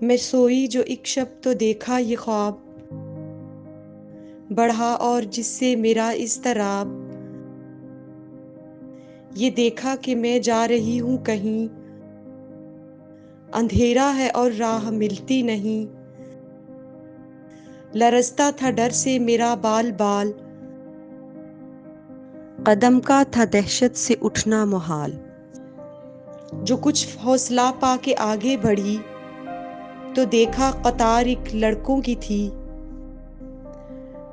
मैं सोई जो एक शब तो देखा ये ख्वाब बढ़ा और जिससे मेरा इज़्तिराब। ये देखा कि मैं जा रही हूँ कहीं, अंधेरा है और राह मिलती नहीं। लरज़ता था डर से मेरा बाल बाल, कदम का था दहशत से उठना मुहाल। जो कुछ हौसला पाके आगे बढ़ी तो देखा कतार एक लड़कों की थी,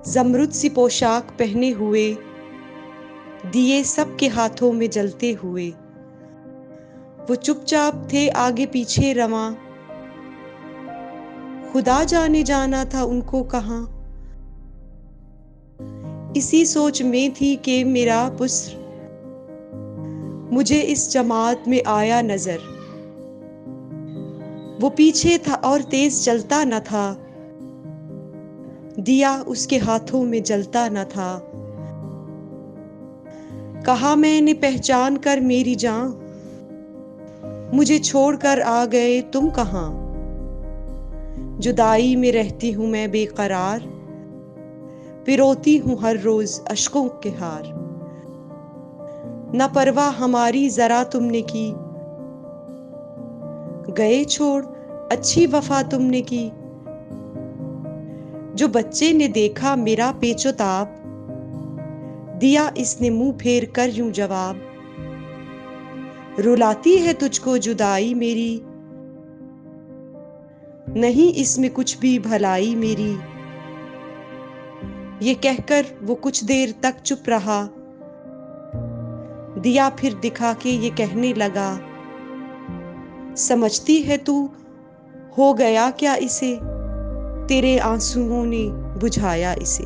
ज़मरुद सी पोशाक पहने हुए, दिए सबके हाथों में जलते हुए। वो चुपचाप थे आगे पीछे रवां, खुदा जाने जाना था उनको कहाँ। इसी सोच में थी कि मेरा पुत्र मुझे इस जमात में आया नजर। वो पीछे था और तेज चलता न था, दिया उसके हाथों में जलता न था। कहा मैंने पहचान कर मेरी जान, मुझे छोड़कर आ गए तुम कहाँ। जुदाई में रहती हूँ मैं बेकरार, पिरोती हूँ हर रोज अश्कों के हार। न परवाह हमारी जरा तुमने की, गए छोड़ अच्छी वफा तुमने की। जो बच्चे ने देखा मेरा पेचोताब, दिया इसने मुंह फेर कर यूं जवाब। रुलाती है तुझको जुदाई मेरी, नहीं इसमें कुछ भी भलाई मेरी। ये कहकर वो कुछ देर तक चुप रहा, दिया फिर दिखा के ये कहने लगा। समझती है तू हो गया क्या इसे, तेरे आंसुओं ने बुझाया इसे।